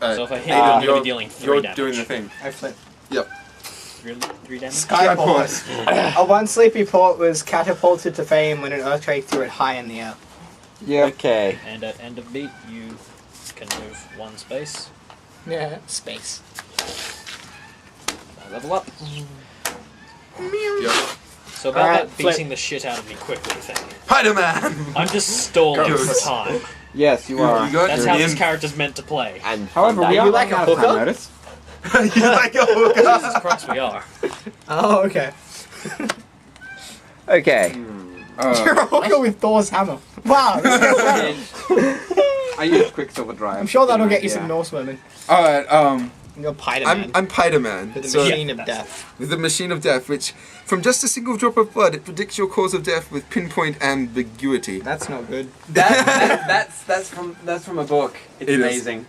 So if I hit you, I'm going to be dealing 3 damage. You're doing the thing. I flip. Yep. Really? 3 damage? Skyport. A one sleepy port was catapulted to fame when an earthquake threw it high in the air. Yeah. Okay. And at end of beat, you can move 1 space. Yeah, space. Level up. Yep. So about Alright, that beating the shit out of me quickly thing. Piderman! I'm just stalling for time. Yes, you are. You got That's your how this Nymph. character's meant to play. And However, we you are like running a out of time, hooker? notice. You like a hooker? Jesus Christ, we are. Oh, okay. okay. You're a hooker with Thor's hammer. Wow, this is better. I use Quicksilver Drive. I'm sure that'll get you some Norse women. Alright, You're Piderman. I'm Piderman. With the So, machine of death. with the machine of death, which, from just a single drop of blood, it predicts your cause of death with pinpoint ambiguity. That's not good. That's from a book. It's It is. amazing.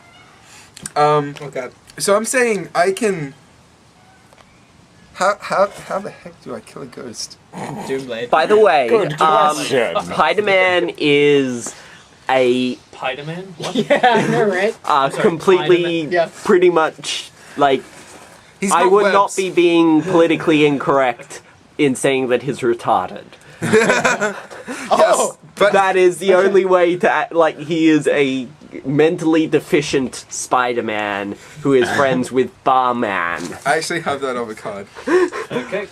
Okay. So I'm saying I can... How the heck do I kill a ghost? Doomblade. By the way, question. Piderman is a Piderman? What? Yeah, I know, right? completely, Piderman. Yeah. pretty much, like, He's I got would webs. not be being politically incorrect in saying that he's retarded. Oh! But That is the only way to act like he is a mentally deficient Spider-Man who is friends with Barman. I actually have that on the card. Okay.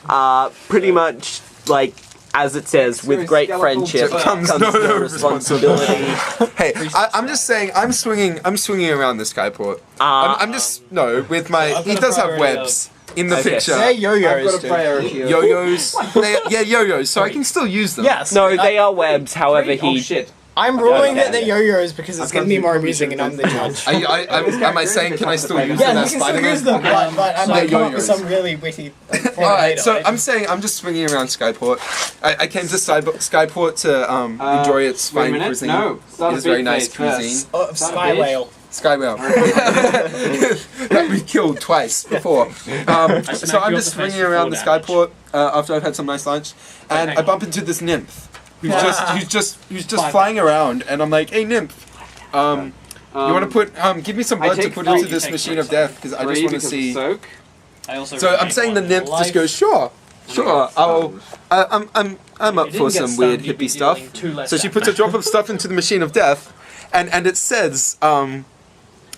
Pretty much, like, as it says, with great skeletal friendship comes comes no no responsibility. Hey, I'm just saying, I'm swinging around the skyport. I'm just, no, with my, I've he got a does have priority webs in the Okay. picture. Say I've yo-yos, got a dude. priority. Yo-yos, yo-yos, so I can still use them. Yes. No, they are webs, however Oh he... shit. I'm ruling Okay. that they're yo-yos because it's going to be more amusing and I'm the judge. Am I saying, can I still use them Yeah, you as can still Spider-Man? use them, but I might come up with yo-yos. some really witty... Alright, so I'm saying I'm just swinging around Skyport. I came to Skyport to enjoy its Wait a fine minute. cuisine. No. Start It a is very beat nice phase first. cuisine. Oh, Sky Whale. Skywell. That we killed twice before. So you I'm off just the face swinging for around the 4 damage. Skyport after I've had some nice lunch, and hang I on. bump into this Nymph who's just flying around, and I'm like, "Hey Nymph, you want to put give me some I blood to take put three. into You this take machine three. of death because I just want to see." Soak. I also So I'm regain saying the 1 Nymph life. just goes, "Sure, I'm up If for you didn't get some stunned, weird you'd be hippie stuff." dealing 2 less So she puts a damage. drop of stuff into the machine of death, and it says,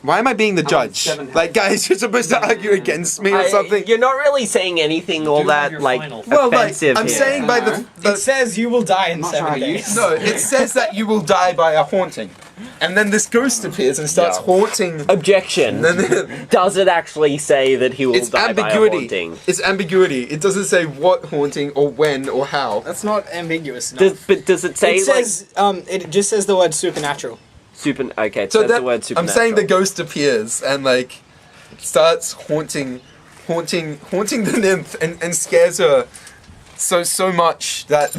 why am I being the judge? 7 Like, guys, you're supposed to argue against me or something. You're not really saying anything all do have that, your like, final. Well, like, offensive I'm here. saying by It says you will die in Not sure 7 how you days. no, it says that you will die by a haunting, and then this ghost appears and starts haunting. Objection. And then Does it actually say that he will it's die by a ambiguity. haunting? It's ambiguity. It doesn't say what haunting or when or how. That's not ambiguous enough. But does it say, It says, it just says the word supernatural. like, okay, it So says that the word I'm supernatural. saying the ghost appears and like starts haunting the Nymph and scares her so much that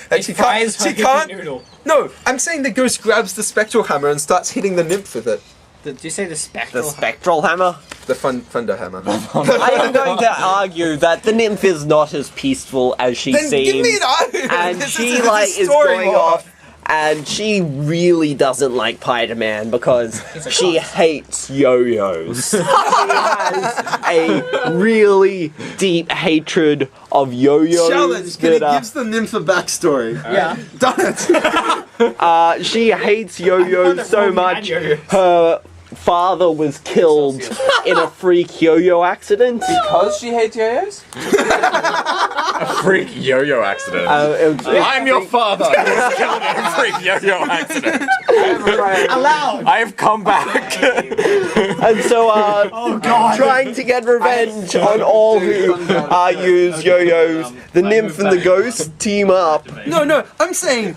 that she can't. Noodle. No, I'm saying the ghost grabs the spectral hammer and starts hitting the Nymph with it. Did you say the spectral? The spectral hammer? The thunder hammer. I am going to argue that the Nymph is not as peaceful as she Then seems. give me an argument. And This she, is like, is story going more. off, and she really doesn't like Piderman because she hates yo-yos. She has a really deep hatred of yo-yos. Challenge. Can he that, gives the Nymph a backstory? Yeah. Done it. she hates yo-yos so much. Her father was killed in a freak yo-yo accident. Because she hates yo-yos? Freak yo-yo accident. I'm your father. Who was killed in a freak yo-yo accident. Allowed! I have come back. And so, Oh god! trying to get revenge on all who use yo-yos, the Nymph and the Ghost team up. No, I'm saying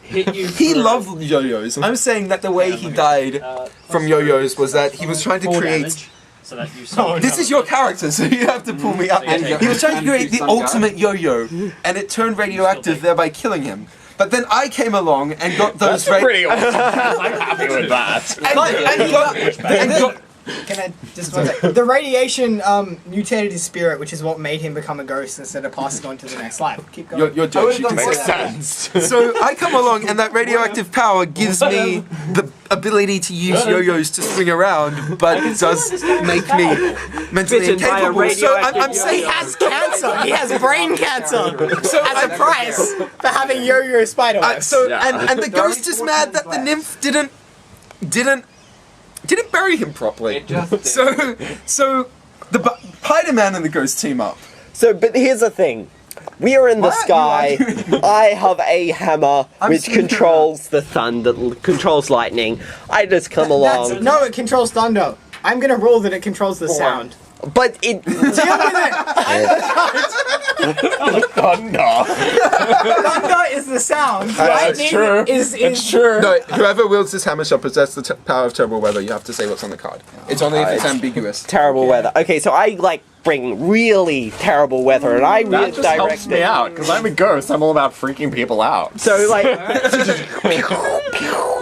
he loved yo-yos. I'm saying that the way he died from yo-yos was that he was trying to 4 create. damage, so that you This is your character, so you have to pull me up. And He was trying to create the some guy. ultimate yo-yo, and it turned radioactive, thereby killing him. But then I came along and got those That's pretty awesome. I'm happy with that. and got just the radiation mutated his spirit, which is what made him become a ghost instead of passing on to the next life. Keep going. Your jokes, you can Makes say that. sense. So I come along, and that radioactive power gives me the ability to use yo-yos to swing around, but it does make me mentally Bitten by a incapable. So I'm radioactive saying, He has cancer. He has brain cancer. So as a price for having yo-yo spider webs. and the ghost is mad that the nymph didn't bury him properly. It just did. So the Piderman and the ghost team up. So, but here's the thing. We are in the What? sky. You are- I have a hammer I'm which swinging controls the thunder, controls lightning. I just come along. No, it controls thunder. I'm gonna rule that it controls the sound. But it. Deal with it. Thunder. Thunder is the sound. That's Lightning true. is It's true. No, whoever wields this hammer shall possess the power of terrible weather. You have to say what's on the card. It's only if it's ambiguous. Terrible weather. Okay, so I like bring really terrible weather, and I That just helps me out, because I'm a ghost. I'm all about freaking people out. So like,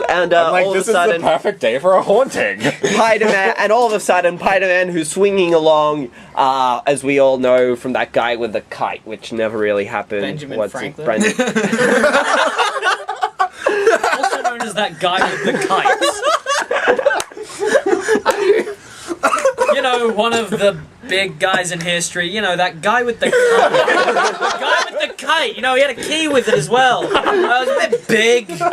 and I'm like, all this of a is the sudden, perfect day for a haunting. Piderman, and all of a sudden, Piderman, who's swinging along, as we all know from that guy with the kite, which never really happened. Benjamin What's Franklin? Brendan? Also known as that guy with the kites. You know, one of the big guys in history. You know, that guy with the kite. The guy with the kite. You know, he had a key with it as well. It was a bit big. What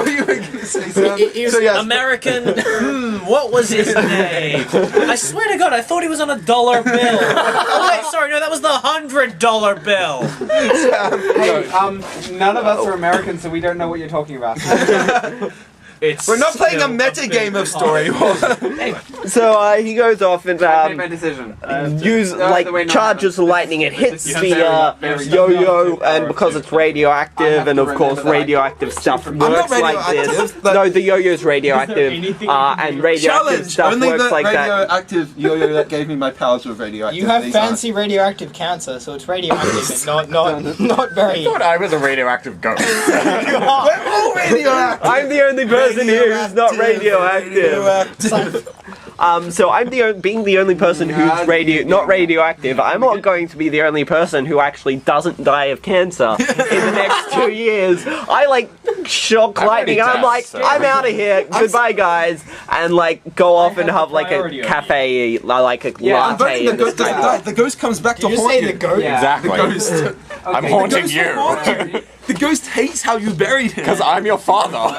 are you going to say, Sam? So yes, American. What was his name? I swear to God, I thought he was on $1 bill. Oh wait, sorry, no, that was the $100 bill. Hey, none of us are American, so we don't know what you're talking about. It's we're not playing a still meta big game of part. story. So he goes off and I made my decision. use No, like the way not charges the happens. lightning. It hits You the have very yo-yo, and because it's I radioactive, have and to of course remember that I radioactive stuff I'm works not like this. radioactive, but- No, the yo-yo's radioactive, anything and radioactive Challenge! stuff Only works the like that. radioactive yo-yo that gave me my powers were radioactive. You have These fancy radioactive cancer, so it's radioactive, but not very. I thought I was a radioactive ghost. aren't. We're all radioactive. I'm the only person here who's not radioactive. So I'm being the only person who's not radioactive. I'm not going to be the only person who actually doesn't die of cancer in the next 2 years. I like shock lightning. I'm like, so- I'm out of here. Goodbye, guys, and like go off and have like a priority over cafe, like a Yeah, I'm voting latte the in the ghost doesn't sky. die. The ghost comes back to Did you haunt say you. the goat? Yeah. Exactly. The ghost. I'm Okay. haunting The ghost you. will haunt you. The ghost hates how you buried him. Because I'm your father.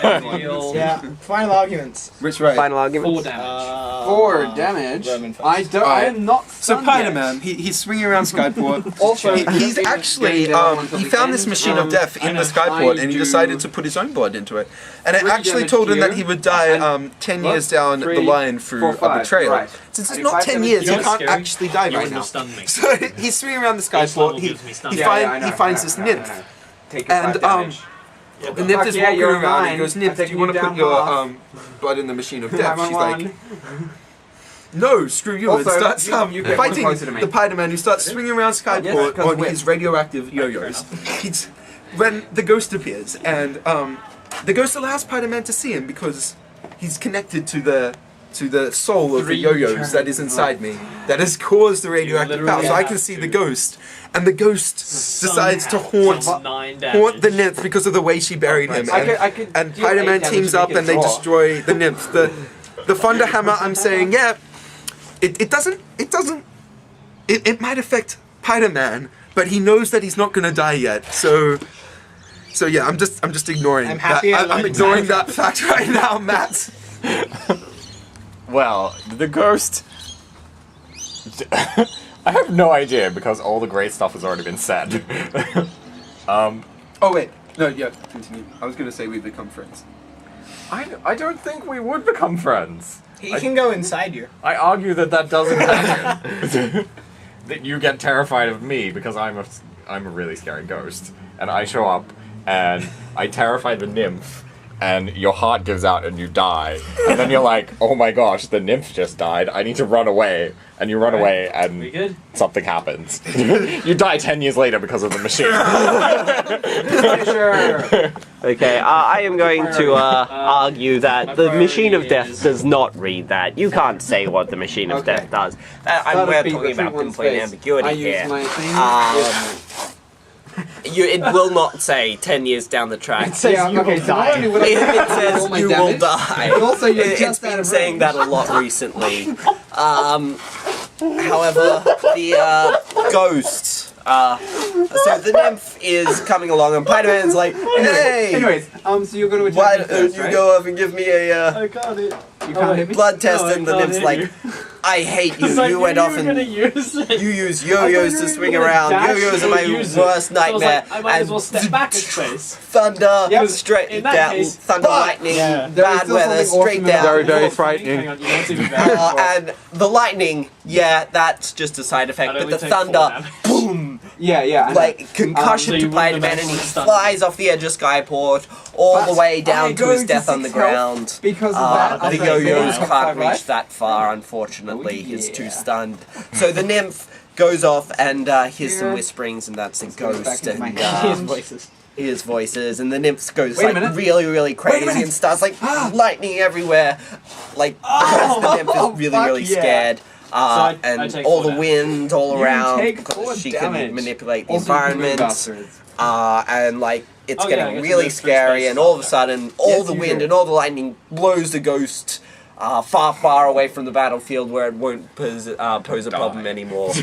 Yeah. Final arguments. Which way? Final argument. 4 damage. 4 damage. Roman first. I don't. I Alright. am not. So stunned yet. Piderman, he's swinging around Skyport. Also, He's actually, he found this machine of death in the Skyport, and he decided to put his own blood into it. And it 3 actually damage told him to that he you, would die and 10 what? years down the 3, line through 4, a 5, betrayal. right. Since it's I do not 5 10 damage. years, You know he what's can't scary? actually die You right wouldn't now. have stunned me. So he's swinging around the Each level Skyport. gives me stun. He I finds know, this I know. nymph. Take your 5 And, damage. The nymph is Yeah, walking you're around and mine. he goes, I'm Nymph, do taking you want you to put down your half. blood in the machine of I'm death? on She's like, one. no, screw you. Also, and starts you get one fighting closer to me. the Piderman, who starts swinging around Skyport Yes, 'cause on whip. his radioactive yo-yos. When the ghost appears, and the ghost allows Piderman to see him because he's connected to the soul of the 3 yo-yos that is inside me, that has caused the radioactive power. So I can see the ghost, and the ghost decides to haunt 9 damage. haunt the nymph because of the way she buried him. I could And deal 8 Piderman damage teams to up make it and they draw. destroy the nymph. The thunder hammer, I'm saying, yeah, it might affect Piderman, but he knows that he's not gonna die yet. So yeah, I'm just ignoring I'm happy that. I I'm learned ignoring that fact right now, Matt. Well, the ghost. I have no idea because all the great stuff has already been said. Oh wait, no, yeah, continue. I was gonna say we become friends. I don't think we would become friends. He can go inside you. I argue that doesn't happen. That you get terrified of me because I'm a really scary ghost, and I show up and I terrify the nymph, and your heart gives out and you die. And then you're like, oh my gosh, the nymph just died. I need to run away. And you run away and We good? something happens. You die 10 years later because of the machine. Okay, I am going to argue that the Machine of Death does not read that. You can't say what the Machine of Death does. We're talking about complete ambiguity here. It will not say 10 years down the track. It says you will die. It says you will die. Also, you're It's just been saying that a lot recently. However, the ghost. So the nymph is coming along, and Piderman's like, "Hey, Anyways, so you're going to why attack me don't first, you right? go up and give me a I got it. You can't hit me? blood test?" No, I And the can't nymph's hit like, you. "I hate you. It's like You went off and use it. you use yo-yos to swing around. Yo-yos are my worst nightmare." I might as well step back a space. Thunder, Yep. straight In that down, case, thunder, but- lightning, Yeah. There is bad still weather, something straight awesome about down. Very, very Hang frightening. on, you know, it's even better. And the lightning, yeah, that's just a side effect. I'd But only the take 4 thunder, damage. boom, Yeah, I know. like concussion So to you wouldn't have Piderman, and he actually stunned flies off the edge of Skyport all But the way I'm down to going his death to on the 6 health ground. because of that. The Okay, yo-yos yeah. can't Right? reach that far, unfortunately. Oh, He's too yeah. stunned. So the nymph goes off and hears some Yeah. whisperings, and that's the go back ghost. into my And head. Here's voices. his voices, and the nymph goes Wait a like minute. really, really crazy minute. and starts like lightning everywhere, like because the nymph is really, fuck really yeah. scared. I And take all 4 the wind all You around take because 4 she damage. can manipulate the Also, you can move environment. afterwards. And like it's Oh, yeah, I getting guess really the free scary, space and all of a stuff. sudden, all Yes, the you wind do. and all the lightning blows the ghost far, far away from the battlefield, where it won't pose a problem anymore.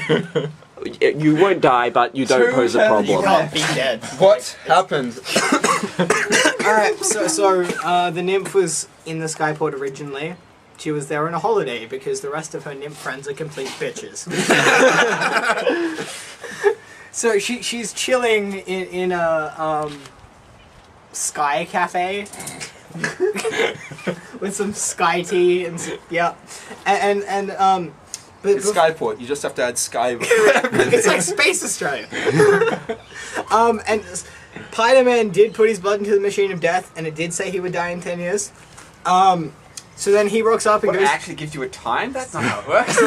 You won't die, but you don't pose a You problem. can't be dead. What happened? Alright, so the nymph was in the Skyport originally. She was there on a holiday because the rest of her nymph friends are complete bitches. So she's chilling in a sky cafe with some sky tea and but It's Skyport. You just have to add Sky. it's like Space Australia. And Piderman did put his blood into the Machine of Death, and it did say he would die in 10 years. So then he rocks up and But it goes. actually gives you a time? That's not how it works.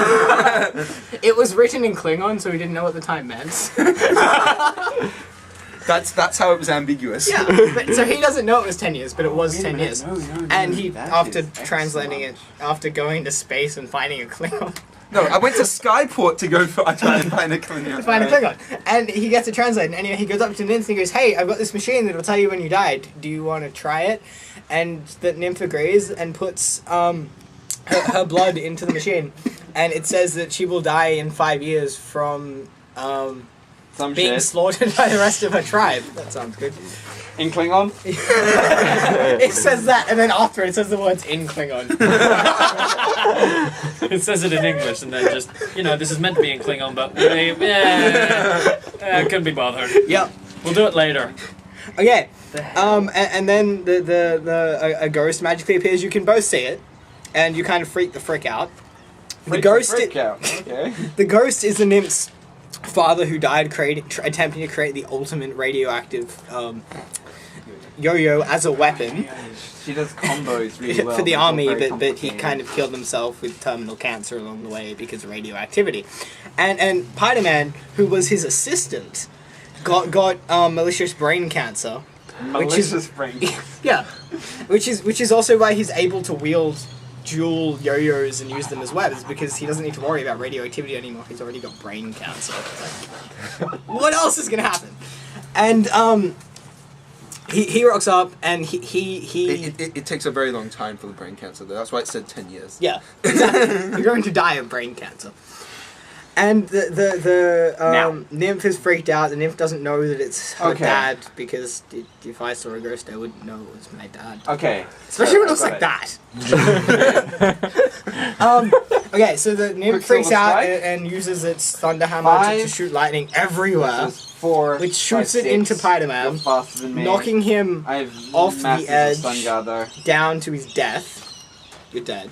It was written in Klingon, so he didn't know what the time meant. That's how it was ambiguous. Yeah, but, so he doesn't know it was 10 years, but it was 10 years. And he, after translating it, after going to space and finding a Klingon, No, I went to Skyport to go for. I tried to find a Klingon. find a Klingon, and he gets it translated. And anyway, he goes up to Nymph and he goes, "Hey, I've got this machine that'll tell you when you died. Do you want to try it?" And the Nymph agrees and puts her blood into the machine, and it says that she will die in 5 years from Some being shit. slaughtered by the rest of her tribe. That sounds good. In Klingon? It says that, and then after it says the words in Klingon. It says it in English, and then just, this is meant to be in Klingon, but couldn't be bothered. Yep. We'll do it later. Okay. And then a ghost magically appears. You can both see it, and you kind of freak the frick out. The ghost is the nymph's father who died attempting to create the ultimate radioactive yo-yo as a weapon She does combos really well. for the It's army, very but he complicated. kind of killed himself with terminal cancer along the way because of radioactivity. And Piderman, who was his assistant, got malicious brain cancer. Malicious brain. Yeah, which is also why he's able to wield dual yo-yos and use them as weapons, because he doesn't need to worry about radioactivity anymore. He's already got brain cancer. What else is gonna happen? And he rocks up and he It takes a very long time for the brain cancer, though. That's why it said 10 years. yeah, exactly. You're going to die of brain cancer. And the nymph is freaked out. The nymph doesn't know that it's her Okay. dad, because if I saw a ghost, I wouldn't know it was my dad. Okay. Especially when it I've looks got like that. Okay, so the nymph freaks Quicksilver out strike. and uses its thunder hammer to 5. shoot lightning everywhere, This is 4. which shoots 5, it into 6. Piderman, You're faster than me. knocking him I have off the massive edge. stun gather. down to his death. You're dead.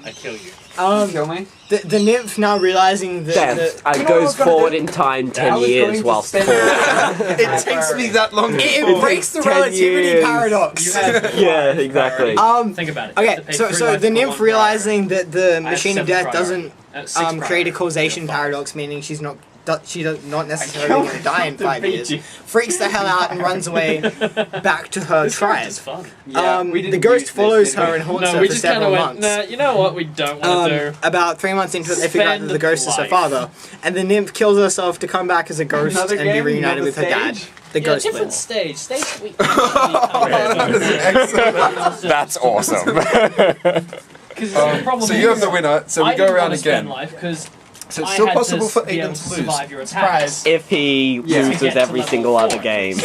I kill you. Kill me. The nymph now realizing that Death the, You know what I goes was gonna forward do? in time I 10 was years going to whilst spend- It takes me that long. it breaks the 10 relativity years. paradox. You have Yeah, exactly. Think about it. Okay, You have to pay so 3 so life the for nymph one realizing that the priority. machine I of have death 7 doesn't priority. 6 create a priority. causation You're fucked. paradox, meaning she's not not necessarily going to die in 5 years. you. Freaks the hell out and runs away back to her This tribe. character's fun. Yeah, we The didn't ghost use this, follows did we? her and haunts No, her we for just kind several of went, months. nah, you know what we don't want to do? About 3 months into it, they figure out that the Spend ghost is her life. father, and the nymph kills herself to come back as a ghost Another and be game, reunited another with her dad. stage? The Yeah, ghost different will. stage. Stage we actually Excellent. That's awesome. Because the problem So you have the winner. So we I go didn't around want to spend again. life because So it's I still had possible to for be able Aiden to to lose. survive your attacks. If he Yeah. loses To get to every level single other 4. game.